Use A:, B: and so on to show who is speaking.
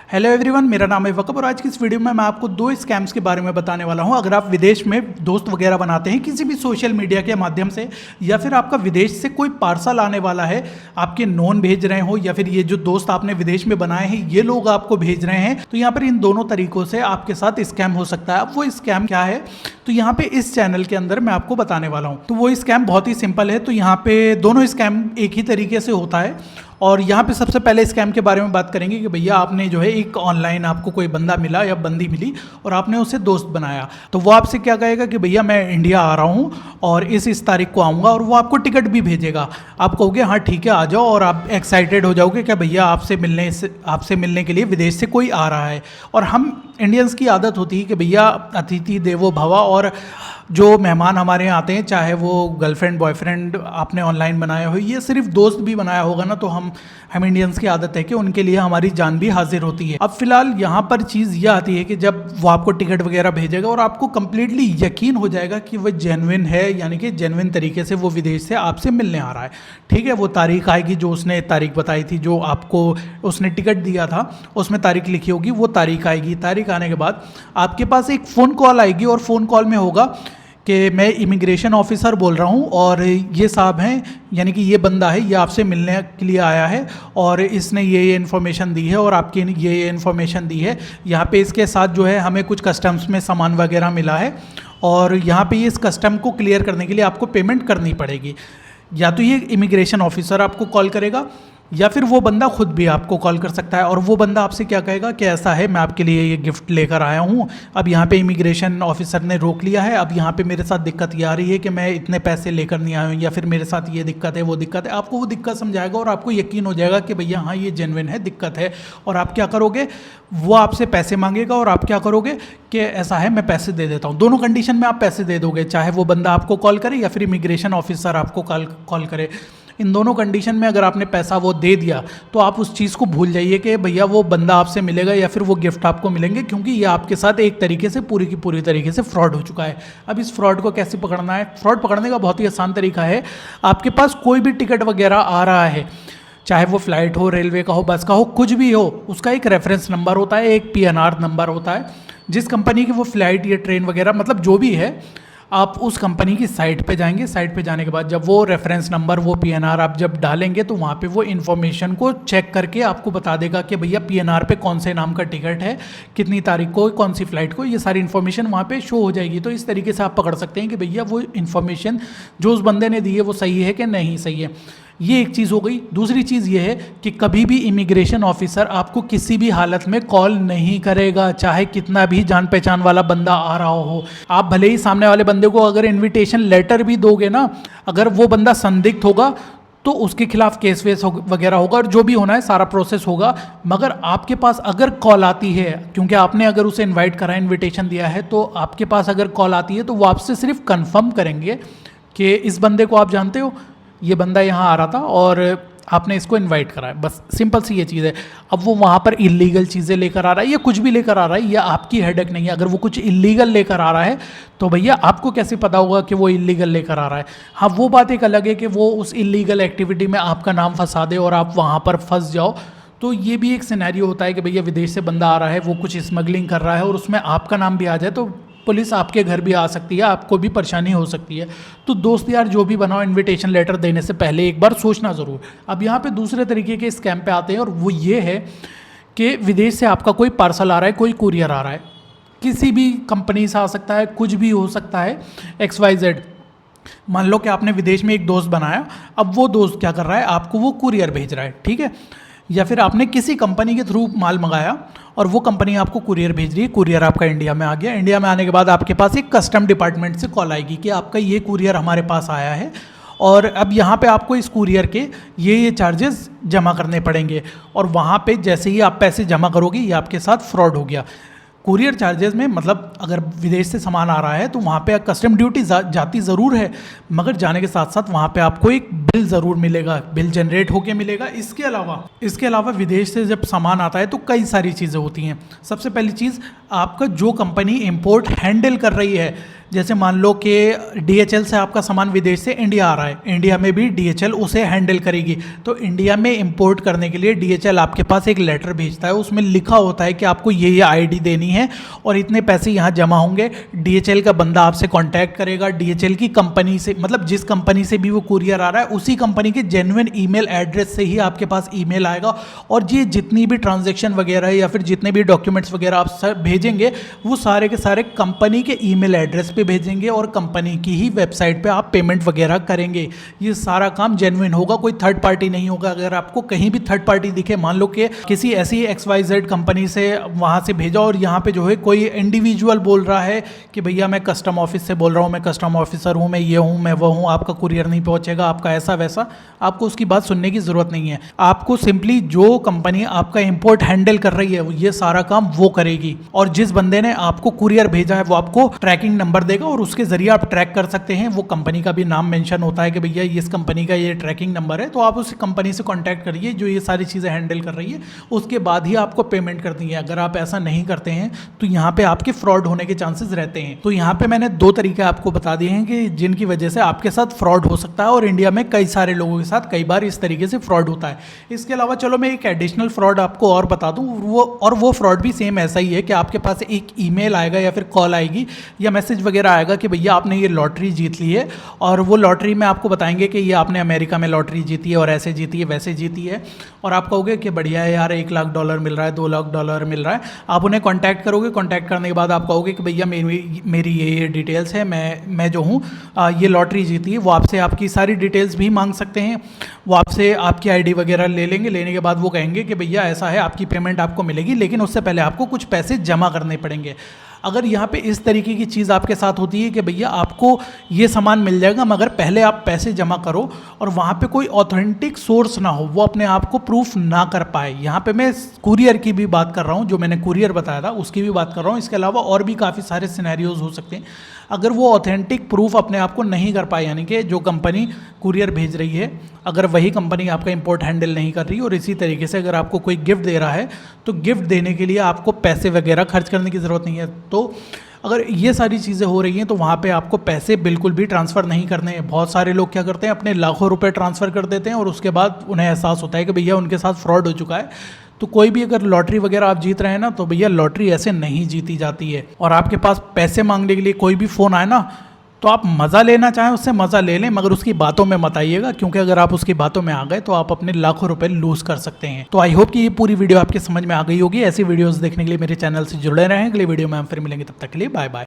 A: Hello everyone, मेरा नाम है वकब और आज की इस वीडियो में मैं आपको दो स्कैम्स के बारे में बताने वाला हूं। अगर आप विदेश में दोस्त वगैरह बनाते हैं किसी भी सोशल मीडिया के माध्यम से, या फिर आपका विदेश से कोई पार्सल आने वाला है, आपके नॉन भेज रहे हो, या फिर ये जो दोस्त आपने विदेश में बनाए हैं ये लोग आपको भेज रहे हैं, तो यहाँ पर इन दोनों तरीकों से आपके साथ स्कैम हो सकता है। अब वो स्कैम क्या है तो यहाँ पे इस चैनल के अंदर मैं आपको बताने वाला हूँ। तो वो स्कैम बहुत ही सिंपल है। तो यहाँ पे दोनों स्कैम एक ही तरीके से होता है और यहाँ पे सबसे पहले स्कैम के बारे में बात करेंगे कि भैया आपने जो है एक ऑनलाइन आपको कोई बंदा मिला या बंदी मिली और आपने उसे दोस्त बनाया। तो वो आपसे क्या कहेगा कि भैया मैं इंडिया आ रहा हूँ और इस तारीख को आऊँगा, और वो आपको टिकट भी भेजेगा। आप कहोगे हाँ ठीक है आ जाओ, और आप एक्साइटेड हो जाओगे कि भैया आपसे मिलने के लिए विदेश से कोई आ रहा है। और हम इंडियंस की आदत होती है कि भैया अतिथि देवो भव, और जो मेहमान हमारे यहाँ आते हैं चाहे वो गर्लफ्रेंड बॉयफ्रेंड आपने ऑनलाइन बनाया हो, ये सिर्फ दोस्त भी बनाया होगा ना, तो हम इंडियंस की आदत है कि उनके लिए हमारी जान भी हाजिर होती है। अब फिलहाल यहाँ पर चीज़ ये आती है कि जब वो आपको टिकट वगैरह भेजेगा और आपको कंप्लीटली यकीन हो जाएगा कि वो जेन्युइन है, यानी कि जेन्युइन तरीके से वो विदेश से आपसे मिलने आ रहा है, ठीक है। वो तारीख आएगी जो उसने तारीख बताई थी, जो आपको उसने टिकट दिया था उसमें तारीख लिखी होगी, वो तारीख आएगी। तारीख आने के बाद आपके पास एक फ़ोन कॉल आएगी और फ़ोन कॉल में होगा कि मैं इमिग्रेशन ऑफिसर बोल रहा हूँ और ये साहब हैं, यानी कि ये बंदा है, ये आपसे मिलने के लिए आया है और इसने ये इन्फॉर्मेशन दी है और आपकी ये इन्फॉर्मेशन दी है। यहाँ पे इसके साथ जो है हमें कुछ कस्टम्स में सामान वगैरह मिला है और यहाँ पे इस कस्टम को क्लियर करने के लिए आपको पेमेंट करनी पड़ेगी। या तो ये इमिग्रेशन ऑफिसर आपको कॉल करेगा या फिर वो बंदा खुद भी आपको कॉल कर सकता है, और वो बंदा आपसे क्या कहेगा कि ऐसा है मैं आपके लिए ये गिफ्ट लेकर आया हूँ, अब यहाँ पे इमिग्रेशन ऑफिसर ने रोक लिया है, अब यहाँ पे मेरे साथ दिक्कत ये आ रही है कि मैं इतने पैसे लेकर नहीं आया हूँ, या फिर मेरे साथ ये दिक्कत है वो दिक्कत है। आपको वो दिक्कत समझाएगा और आपको यकीन हो जाएगा कि भैया हाँ ये जेन्युइन है, दिक्कत है। और आप क्या करोगे, वो आपसे पैसे मांगेगा और आप क्या करोगे कि ऐसा है मैं पैसे दे देता हूँ। दोनों कंडीशन में आप पैसे दे दोगे, चाहे वो बंदा आपको कॉल करे या फिर इमिग्रेशन ऑफिसर आपको कॉल करे। इन दोनों कंडीशन में अगर आपने पैसा वो दे दिया तो आप उस चीज़ को भूल जाइए कि भैया वो बंदा आपसे मिलेगा या फिर वो गिफ्ट आपको मिलेंगे, क्योंकि ये आपके साथ एक तरीके से पूरी की पूरी तरीके से फ्रॉड हो चुका है। अब इस फ्रॉड को कैसे पकड़ना है? फ्रॉड पकड़ने का बहुत ही आसान तरीका है। आपके पास कोई भी टिकट वगैरह आ रहा है, चाहे वो फ्लाइट हो, रेलवे का हो, बस का हो, कुछ भी हो, उसका एक रेफरेंस नंबर होता है, एक PNR नंबर होता है। जिस कंपनी की वो फ्लाइट या ट्रेन वगैरह मतलब जो भी है, आप उस कंपनी की साइट पे जाएंगे। साइट पे जाने के बाद जब वो रेफरेंस नंबर, वो PNR आप जब डालेंगे तो वहाँ पे वो इन्फॉर्मेशन को चेक करके आपको बता देगा कि भैया PNR पे कौन से नाम का टिकट है, कितनी तारीख को, कौन सी फ्लाइट को, ये सारी इन्फॉर्मेशन वहाँ पे शो हो जाएगी। तो इस तरीके से आप पकड़ सकते हैं कि भैया वो इन्फॉर्मेशन जो उस बंदे ने दी है वो सही है कि नहीं सही है। ये एक चीज़ हो गई। दूसरी चीज़ ये है कि कभी भी इमिग्रेशन ऑफिसर आपको किसी भी हालत में कॉल नहीं करेगा, चाहे कितना भी जान पहचान वाला बंदा आ रहा हो। आप भले ही सामने वाले बंदे को अगर इनविटेशन लेटर भी दोगे ना, अगर वो बंदा संदिग्ध होगा तो उसके खिलाफ केस वेस वगैरह होगा और जो भी होना है सारा प्रोसेस होगा। मगर आपके पास अगर कॉल आती है, क्योंकि आपने अगर उसे इन्वाइट करा, इन्विटेशन दिया है, तो आपके पास अगर कॉल आती है तो वो आपसे सिर्फ कन्फर्म करेंगे कि इस बंदे को आप जानते हो, ये बंदा यहाँ आ रहा था और आपने इसको इनवाइट करा है। बस सिंपल सी ये चीज़ है। अब वो वहाँ पर इलीगल चीज़ें लेकर आ रहा है या कुछ भी लेकर आ रहा है, या आपकी हेडेक नहीं है। अगर वो कुछ इलीगल लेकर आ रहा है तो भैया आपको कैसे पता होगा कि वो इलीगल लेकर आ रहा है? हाँ, वो बात एक अलग है कि वो उस इलीगल एक्टिविटी में आपका नाम फंसा दे और आप वहाँ पर फंस जाओ। तो ये भी एक सिनेरियो होता है कि भैया विदेश से बंदा आ रहा है, वो कुछ स्मगलिंग कर रहा है और उसमें आपका नाम भी आ जाए तो पुलिस आपके घर भी आ सकती है, आपको भी परेशानी हो सकती है। तो दोस्त यार जो भी बनाओ, इनविटेशन लेटर देने से पहले एक बार सोचना ज़रूर। अब यहाँ पे दूसरे तरीके के स्कैम पे आते हैं और वो ये है कि विदेश से आपका कोई पार्सल आ रहा है, कोई कुरियर आ रहा है, किसी भी कंपनी से आ सकता है, कुछ भी हो सकता है, XYZ। मान लो कि आपने विदेश में एक दोस्त बनाया, अब वो दोस्त क्या कर रहा है, आपको वो कुरियर भेज रहा है, ठीक है। या फिर आपने किसी कंपनी के थ्रू माल मंगाया और वो कंपनी आपको कुरियर भेज रही है, कुरियर आपका इंडिया में आ गया। इंडिया में आने के बाद आपके पास एक कस्टम डिपार्टमेंट से कॉल आएगी कि आपका ये कुरियर हमारे पास आया है और अब यहाँ पे आपको इस कुरियर के ये चार्जेस जमा करने पड़ेंगे। और वहाँ पे जैसे ही आप पैसे जमा करोगे ये आपके साथ फ्रॉड हो गया। कुरियर चार्जेस में मतलब अगर विदेश से सामान आ रहा है तो वहाँ पे कस्टम ड्यूटी जाती ज़रूर है, मगर जाने के साथ साथ वहाँ पे आपको एक बिल ज़रूर मिलेगा, बिल जनरेट होके मिलेगा। इसके अलावा विदेश से जब सामान आता है तो कई सारी चीज़ें होती हैं। सबसे पहली चीज़, आपका जो कंपनी इंपोर्ट हैंडल कर रही है, जैसे मान लो कि DHL से आपका सामान विदेश से इंडिया आ रहा है, इंडिया में भी DHL उसे हैंडल करेगी। तो इंडिया में इंपोर्ट करने के लिए DHL आपके पास एक लेटर भेजता है, उसमें लिखा होता है कि आपको ये ID देनी है और इतने पैसे यहाँ जमा होंगे। DHL का बंदा आपसे कांटेक्ट करेगा, DHL की कंपनी से, मतलब जिस कंपनी से भी वो कुरियर आ रहा है उसी कंपनी के जेन्युइन ईमेल एड्रेस से ही आपके पास ईमेल आएगा, और ये जितनी भी ट्रांजैक्शन वगैरह या फिर जितने भी डॉक्यूमेंट्स वगैरह आप सब भेजेंगे वो सारे के सारे कंपनी के ईमेल एड्रेस पे भेजेंगे और कंपनी की ही वेबसाइट पे आप पेमेंट वगैरह करेंगे। ये सारा काम जेन्युइन होगा, कोई थर्ड पार्टी नहीं होगा। अगर आपको कहीं भी थर्ड पार्टी दिखे, मान लो कि किसी ऐसी XYZ कंपनी से वहाँ से भेजा और यहाँ पे जो है कोई इंडिविजुअल बोल रहा है कि भैया मैं कस्टम ऑफिस से बोल रहा हूँ, मैं कस्टम ऑफिसर हूँ, मैं ये हूँ, मैं वो हूँ, आपका कुरियर नहीं पहुँचेगा, आपका ऐसा वैसा, आपको उसकी बात सुनने की ज़रूरत नहीं है। आपको सिंपली जो कंपनी आपका इंपोर्ट हैंडल कर रही है ये सारा काम वो करेगी, और जिस बंदे ने आपको कुरियर भेजा है वो आपको ट्रैकिंग नंबर देगा और उसके जरिए आप ट्रैक कर सकते हैं। वो कंपनी का भी नाम मेंशन होता है कि भैया इस कंपनी का ये ट्रैकिंग नंबर है, तो आप उस कंपनी से कांटेक्ट करिए जो ये सारी चीज़ें हैंडल कर रही है, उसके बाद ही आपको पेमेंट करनी है। अगर आप ऐसा नहीं करते हैं तो यहाँ पे आपके फ्रॉड होने के चांसेस रहते हैं। तो यहाँ पे मैंने 2 तरीके आपको बता दिए हैं कि जिनकी वजह से आपके साथ फ्रॉड हो सकता है, और इंडिया में कई सारे लोगों के साथ कई बार इस तरीके से फ्रॉड होता है। इसके अलावा चलो मैं एक एडिशनल फ्रॉड आपको और बता दूं, वो फ्रॉड भी सेम ऐसा ही है कि आपके पास एक ईमेल आएगा या फिर कॉल आएगी या मैसेज वगैरह आएगा कि भैया आपने ये लॉटरी जीत ली है, और वो लॉटरी में आपको बताएंगे कि ये आपने अमेरिका में लॉटरी जीती है और ऐसे जीती है वैसे जीती है, और आप कहोगे कि बढ़िया है यार, $1 लाख मिल रहा है, $2 लाख मिल रहा है। आप उन्हें कॉन्टैक्ट करोगे, कॉन्टैक्ट करने के बाद आप कहोगे कि भैया मेरी ये डिटेल्स है, मैं जो हूँ ये लॉटरी जीती है। वो आपसे आपकी सारी डिटेल्स भी मांग सकते हैं, वो आपसे आपकी ID वगैरह ले लेंगे। लेने के बाद वो कहेंगे कि भैया ऐसा है, आपकी पेमेंट आपको मिलेगी, लेकिन उससे पहले आपको कुछ पैसे जमा करने पड़ेंगे। अगर यहाँ पे इस तरीके की चीज़ आपके साथ होती है कि भैया आपको ये सामान मिल जाएगा मगर पहले आप पैसे जमा करो, और वहाँ पे कोई ऑथेंटिक सोर्स ना हो, वो अपने आप को प्रूफ ना कर पाए। यहाँ पे मैं कुरियर की भी बात कर रहा हूँ, जो मैंने कुरियर बताया था उसकी भी बात कर रहा हूँ। इसके अलावा और भी काफ़ी सारे सिनेरियोज हो सकते हैं। अगर वो ऑथेंटिक प्रूफ अपने आप को नहीं कर पाए, यानी कि जो कंपनी कुरियर भेज रही है अगर वही कंपनी आपका इंपोर्ट हैंडल नहीं कर रही, और इसी तरीके से अगर आपको कोई गिफ्ट दे रहा है तो गिफ्ट देने के लिए आपको पैसे वगैरह खर्च करने की ज़रूरत नहीं है। तो अगर ये सारी चीज़ें हो रही हैं तो वहाँ पे आपको पैसे बिल्कुल भी ट्रांसफ़र नहीं करने हैं। बहुत सारे लोग क्या करते हैं, अपने लाखों रुपए ट्रांसफ़र कर देते हैं और उसके बाद उन्हें एहसास होता है कि भैया उनके साथ फ्रॉड हो चुका है। तो कोई भी अगर लॉटरी वगैरह आप जीत रहे हैं ना, तो भैया लॉटरी ऐसे नहीं जीती जाती है। और आपके पास पैसे मांगने के लिए कोई भी फ़ोन आए ना, तो आप मज़ा लेना चाहें उससे मज़ा ले लें, मगर उसकी बातों में मत आइएगा, क्योंकि अगर आप उसकी बातों में आ गए तो आप अपने लाखों रुपए लूज़ कर सकते हैं। तो आई होप कि ये पूरी वीडियो आपके समझ में आ गई होगी। ऐसी वीडियोस देखने के लिए मेरे चैनल से जुड़े रहें। अगली वीडियो में हम फिर मिलेंगे, तब तक के लिए बाय बाय।